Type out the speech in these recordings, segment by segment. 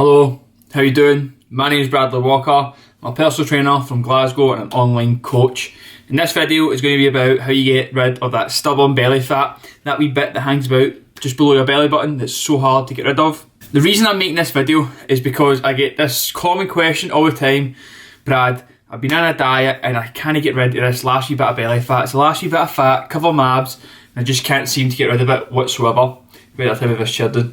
Hello, how you doing? My name is Bradley Walker. I'm a personal trainer from Glasgow and an online coach. And this video is going to be about how you get rid of that stubborn belly fat, that wee bit that hangs about just below your belly button that's so hard to get rid of. The reason I'm making this video is because I get this common question all the time. Brad, I've been on a diet and I can't get rid of this last wee bit of belly fat. It's the last wee bit of fat, cover my abs, and I just can't seem to get rid of it whatsoever. Wait, that time of this chair did.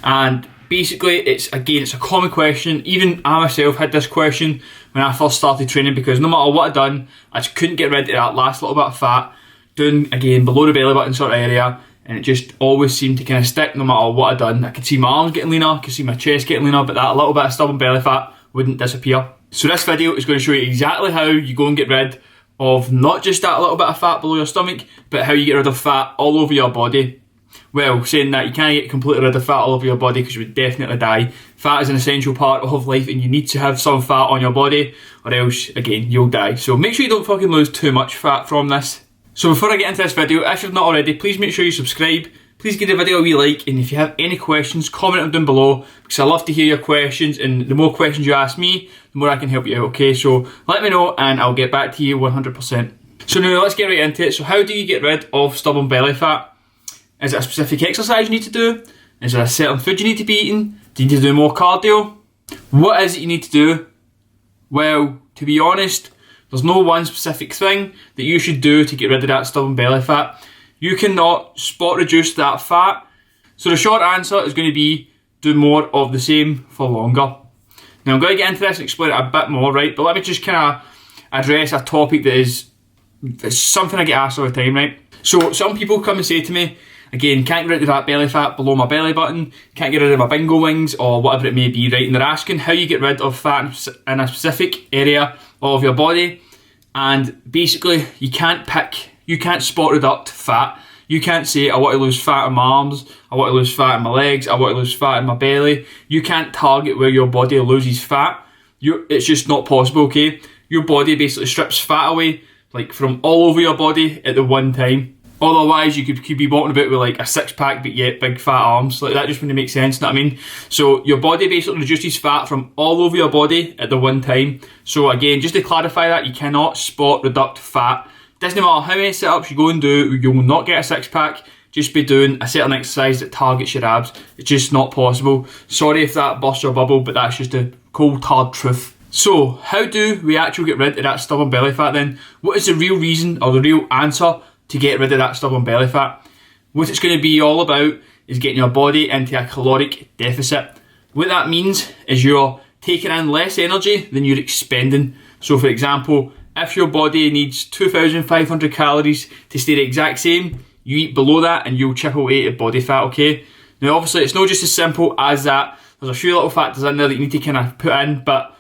And basically, it's a common question. Even I myself had this question when I first started training, because no matter what I'd done, I just couldn't get rid of that last little bit of fat down again below the belly button sort of area, and it just always seemed to kind of stick no matter what I'd done. I could see my arms getting leaner, I could see my chest getting leaner, but that little bit of stubborn belly fat wouldn't disappear. So this video is going to show you exactly how you go and get rid of not just that little bit of fat below your stomach, but how you get rid of fat all over your body. Well, saying that, you can't get completely rid of fat all over your body because you would definitely die. Fat is an essential part of life and you need to have some fat on your body or else, again, you'll die. So make sure you don't fucking lose too much fat from this. So before I get into this video, if you've not already, please make sure you subscribe. Please give the video a wee like, and if you have any questions, comment them down below because I love to hear your questions, and the more questions you ask me, the more I can help you out, okay? So let me know and I'll get back to you 100%. So now let's get right into it. So how do you get rid of stubborn belly fat? Is it a specific exercise you need to do? Is there a certain food you need to be eating? Do you need to do more cardio? What is it you need to do? Well, to be honest, there's no one specific thing that you should do to get rid of that stubborn belly fat. You cannot spot reduce that fat. So the short answer is going to be do more of the same for longer. Now I'm going to get into this and explain it a bit more, right? But let me just kind of address a topic that is something I get asked all the time, right? So some people come and say to me, again, can't get rid of that belly fat below my belly button, can't get rid of my bingo wings or whatever it may be, right? And they're asking how you get rid of fat in a specific area of your body. And basically, you can't spot reduct fat. You can't say, I want to lose fat in my arms, I want to lose fat in my legs, I want to lose fat in my belly. You can't target where your body loses fat. It's just not possible, okay? Your body basically strips fat away, like from all over your body at the one time. Otherwise, you could be walking about with like a six-pack but yet big fat arms. Like that just wouldn't make sense, you know what I mean? So your body basically reduces fat from all over your body at the one time. So again, just to clarify that, you cannot spot reduct fat. Doesn't matter how many sit-ups you go and do, you will not get a six-pack. Just be doing a certain exercise that targets your abs. It's just not possible. Sorry if that bursts your bubble, but that's just a cold, hard truth. So, how do we actually get rid of that stubborn belly fat then? What is the real reason or the real answer to get rid of that stubborn belly fat? What it's going to be all about is getting your body into a caloric deficit. What that means is you're taking in less energy than you're expending. So for example, if your body needs 2,500 calories to stay the exact same, you eat below that and you'll chip away at body fat, okay? Now obviously it's not just as simple as that. There's a few little factors in there that you need to kind of put in, but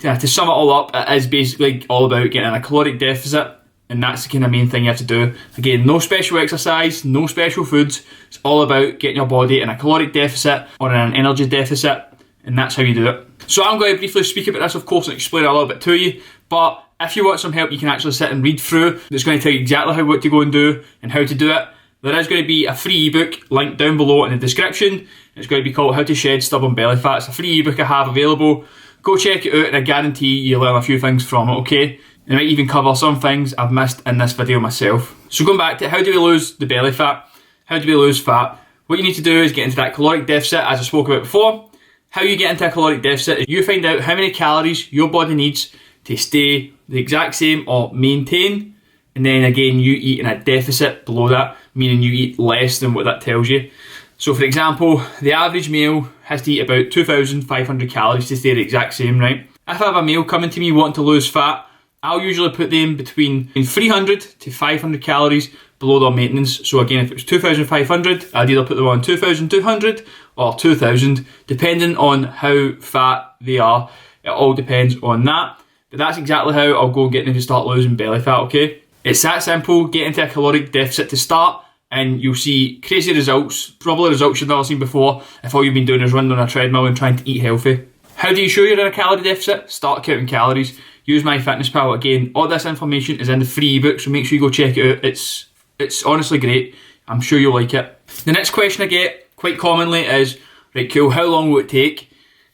to sum it all up, it is basically all about getting a caloric deficit. And that's the kind of main thing you have to do. Again, no special exercise, no special foods. It's all about getting your body in a caloric deficit or in an energy deficit, and that's how you do it. So I'm going to briefly speak about this, of course, and explain it a little bit to you. But if you want some help, you can actually sit and read through. It's going to tell you exactly what to go and do and how to do it. There is going to be a free ebook linked down below in the description. It's going to be called How to Shed Stubborn Belly Fat. It's a free ebook I have available. Go check it out and I guarantee you'll learn a few things from it, okay? And I might even cover some things I've missed in this video myself. So going back to how do we lose the belly fat? How do we lose fat? What you need to do is get into that caloric deficit as I spoke about before. How you get into a caloric deficit is you find out how many calories your body needs to stay the exact same or maintain. And then again, you eat in a deficit below that, meaning you eat less than what that tells you. So for example, the average male has to eat about 2,500 calories to stay the exact same, right? If I have a male coming to me wanting to lose fat, I'll usually put them between 300 to 500 calories below their maintenance. So again, if it was 2,500, I'd either put them on 2,200 or 2,000, depending on how fat they are. It all depends on that. But that's exactly how I'll go and get them to start losing belly fat, okay? It's that simple. Get into a caloric deficit to start and you'll see crazy results, probably results you've never seen before if all you've been doing is running on a treadmill and trying to eat healthy. How do you show you're in a calorie deficit? Start counting calories. Use MyFitnessPal. Again, all this information is in the free ebook, so make sure you go check it out. It's honestly great. I'm sure you'll like it. The next question I get quite commonly is, Right, cool, how long will it take?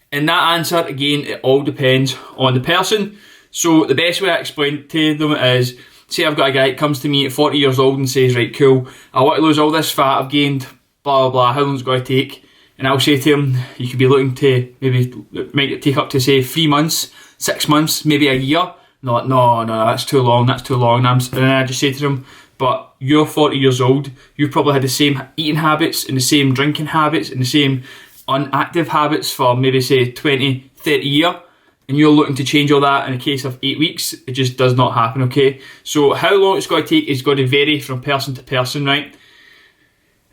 And that answer, again, it all depends on the person. So the best way I explain to them is, say I've got a guy that comes to me at 40 years old and says, right, cool, I want to lose all this fat I've gained, blah, blah, blah, how long is it going to take? And I'll say to him, you could be looking to maybe make it take up to, say, 3 months, 6 months, maybe a year. And they're like, no, that's too long. And then I just say to them, but you're 40 years old, you've probably had the same eating habits and the same drinking habits and the same unactive habits for maybe, say, 20, 30 years. And you're looking to change all that in a case of 8 weeks. It just does not happen, okay? So how long it's going to take is going to vary from person to person, right?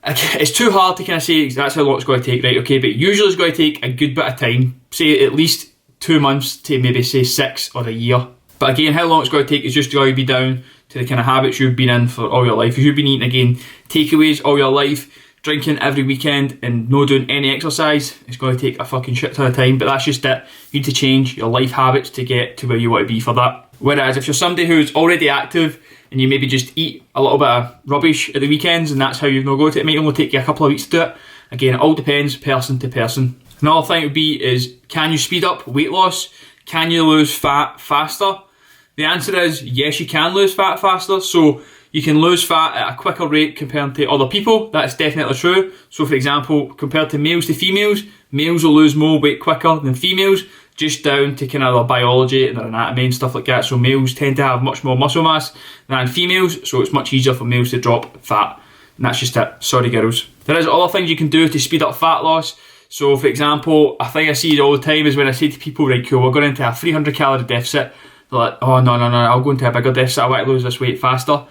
It's too hard to kind of say that's how long it's going to take, right? Okay, but usually it's going to take a good bit of time, say at least 2 months to maybe say 6 or a year. But again, how long it's going to take is just going to be down to the kind of habits you've been in for all your life. If you've been eating, again, takeaways all your life, drinking every weekend and no doing any exercise, it's going to take a fucking shit ton of time, but that's just it. You need to change your life habits to get to where you want to be for that. Whereas if you're somebody who's already active and you maybe just eat a little bit of rubbish at the weekends and that's how you're going to go to it, it might only take you a couple of weeks to do it. Again, it all depends person to person. Another thing would be is, can you speed up weight loss? Can you lose fat faster? The answer is yes, you can lose fat faster. So you can lose fat at a quicker rate compared to other people. That's definitely true. So for example, compared to males to females, males will lose more weight quicker than females, just down to kind of their biology and their anatomy and stuff like that. So males tend to have much more muscle mass than females, so it's much easier for males to drop fat. And that's just it. Sorry, girls. There is other things you can do to speed up fat loss. So for example, a thing I see all the time is when I say to people, right, cool, we're going into a 300 calorie deficit. They're like, oh no, I'll go into a bigger deficit, I want to lose this weight faster.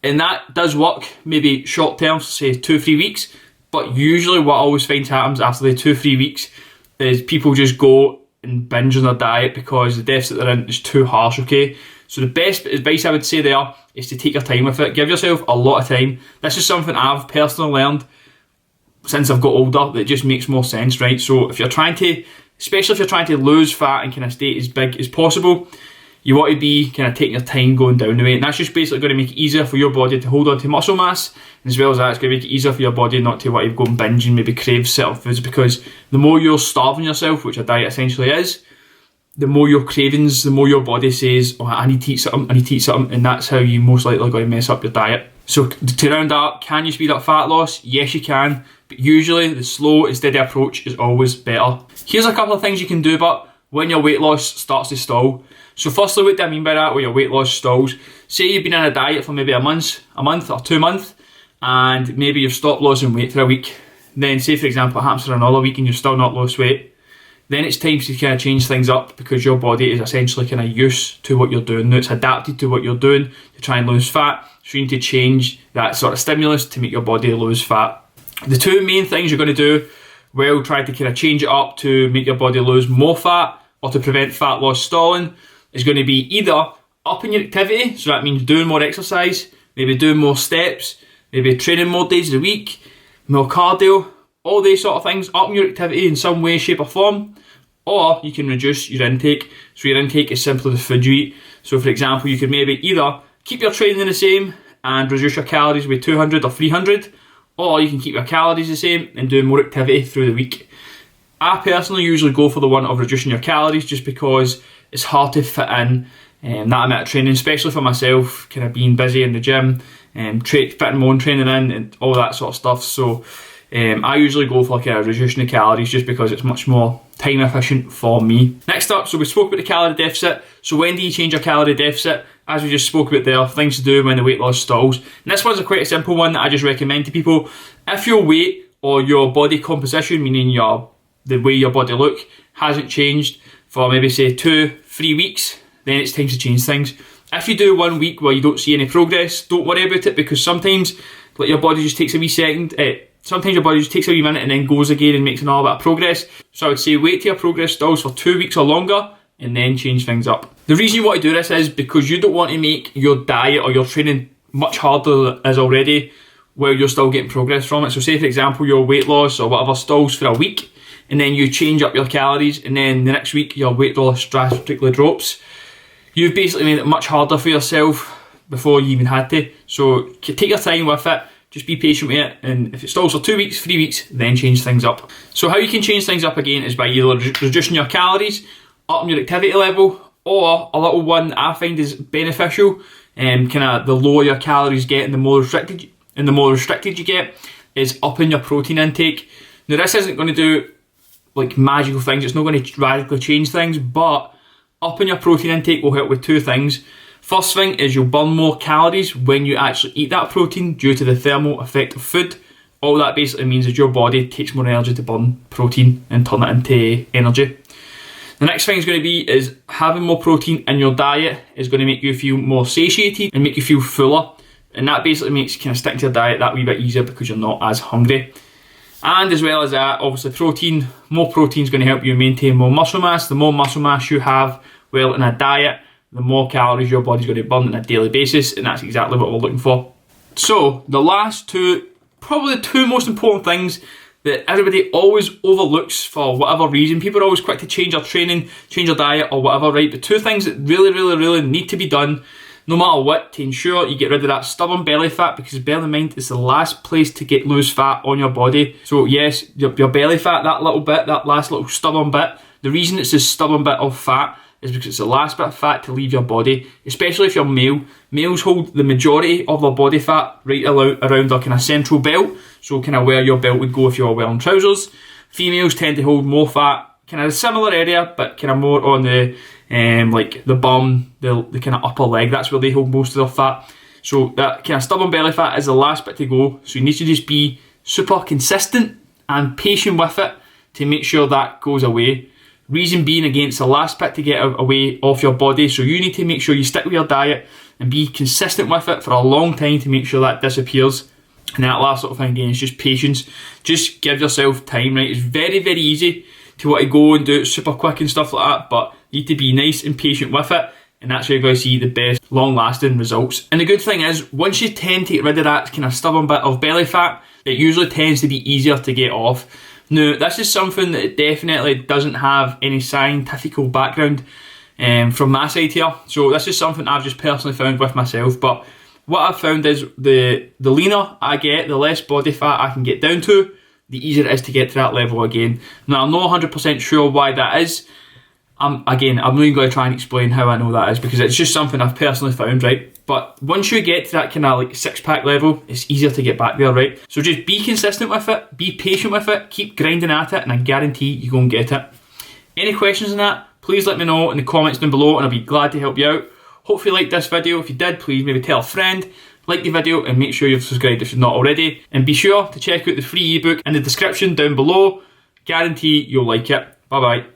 And that does work, maybe short term, say 2-3 weeks. But usually what I always find happens after the 2-3 weeks is people just go and binge on their diet because the deficit they're in is too harsh, okay? So the best advice I would say there is to take your time with it. Give yourself a lot of time. This is something I've personally learned since I've got older that just makes more sense, right? So if you're trying to, especially if you're trying to lose fat and kind of stay as big as possible, you want to be kind of taking your time going down the weight, and that's just basically going to make it easier for your body to hold on to muscle mass, and as well as that, it's going to make it easier for your body not to want to go and binge and maybe crave certain foods, because the more you're starving yourself, which a diet essentially is, the more your cravings, the more your body says, oh, I need to eat something, and that's how you most likely are going to mess up your diet. So to round up, can you speed up fat loss? Yes, you can, but usually the slow and steady approach is always better. Here's a couple of things you can do about when your weight loss starts to stall. So firstly, what do I mean by that, when your weight loss stalls? Say you've been on a diet for maybe a month or 2 months, and maybe you've stopped losing weight for a week. Then say for example it happens for another week and you've still not lost weight. Then it's time to kind of change things up, because your body is essentially kind of used to what you're doing. Now it's adapted to what you're doing to try and lose fat. So you need to change that sort of stimulus to make your body lose fat. The two main things you're going to do, well, try to kind of change it up to make your body lose more fat or to prevent fat loss stalling, is going to be either upping your activity, so that means doing more exercise, maybe doing more steps, maybe training more days of the week, more cardio, all these sort of things, upping your activity in some way, shape or form. Or you can reduce your intake. So your intake is simply the food you eat. So for example, you could maybe either keep your training the same and reduce your calories with 200 or 300, or you can keep your calories the same and do more activity through the week. I personally usually go for the one of reducing your calories, just because it's hard to fit in that amount of training, especially for myself, kind of being busy in the gym and fitting my own training in and all that sort of stuff. So I usually go for like a reducing the calories, just because it's much more time efficient for me. Next up, so we spoke about the calorie deficit. So when do you change your calorie deficit? As we just spoke about there, things to do when the weight loss stalls. And this one's quite a simple one that I just recommend to people. If your weight or your body composition, meaning the way your body look, hasn't changed for maybe say 2-3 weeks, then it's time to change things. If you do 1 week where you don't see any progress, don't worry about it, because sometimes like your body just takes a wee second. Sometimes your body just takes a wee minute and then goes again and makes another bit of progress. So I would say wait till your progress stalls for 2 weeks or longer and then change things up. The reason you want to do this is because you don't want to make your diet or your training much harder than it is already while you're still getting progress from it. So say for example your weight loss or whatever stalls for a week, and then you change up your calories, and then the next week your weight loss drastically drops. You've basically made it much harder for yourself before you even had to. So take your time with it, just be patient with it, and if it stalls for 2 weeks, 3 weeks, then change things up. So how you can change things up again is by either reducing your calories, upping your activity level, or a little one that I find is beneficial, kind of the lower your calories get and the more restricted you get, is upping your protein intake. Now this isn't going to do like magical things, it's not going to radically change things, but upping your protein intake will help with 2 things. First thing is you'll burn more calories when you actually eat that protein due to the thermal effect of food. All that basically means is your body takes more energy to burn protein and turn it into energy. The next thing is going to be is having more protein in your diet is going to make you feel more satiated and make you feel fuller. And that basically makes kind of sticking to your diet that wee bit easier because you're not as hungry. And as well as that, obviously more protein is going to help you maintain more muscle mass. The more muscle mass you have, well, in a diet, the more calories your body's going to burn on a daily basis, and that's exactly what we're looking for. So the last 2, probably the 2 most important things that everybody always overlooks for whatever reason. People are always quick to change their training, change their diet or whatever, right? But 2 things that really need to be done no matter what to ensure you get rid of that stubborn belly fat, because bear in mind it's the last place to lose fat on your body. So yes, your belly fat, that little bit, that last little stubborn bit, the reason it's this stubborn bit of fat is because it's the last bit of fat to leave your body, especially if you're male. Males hold the majority of their body fat right around their kind of central belt, so kind of where your belt would go if you were wearing trousers. Females tend to hold more fat, kind of a similar area, but kind of more on the like the bum, the kind of upper leg. That's where they hold most of their fat. So that kind of stubborn belly fat is the last bit to go. So you need to just be super consistent and patient with it to make sure that goes away. Reason being, again, it's the last bit to get away off your body, so you need to make sure you stick with your diet and be consistent with it for a long time to make sure that disappears. And that last little thing again is just patience. Just give yourself time, right? It's very easy to want to go and do it super quick and stuff like that, but you need to be nice and patient with it, and that's where you're going to see the best long-lasting results. And the good thing is, once you tend to get rid of that kind of stubborn bit of belly fat, it usually tends to be easier to get off. Now, this is something that definitely doesn't have any scientific background from my side here. So this is something I've just personally found with myself. But what I've found is the leaner I get, the less body fat I can get down to, the easier it is to get to that level again. Now, I'm not 100% sure why that is. I'm not even going to try and explain how I know that is, because it's just something I've personally found, right? But once you get to that kind of like 6-pack level, it's easier to get back there, right? So just be consistent with it, be patient with it, keep grinding at it, and I guarantee you go and get it. Any questions on that, please let me know in the comments down below, and I'll be glad to help you out. Hopefully you liked this video. If you did, please maybe tell a friend, like the video, and make sure you've subscribed if you're not already. And be sure to check out the free ebook in the description down below. Guarantee you'll like it. Bye bye.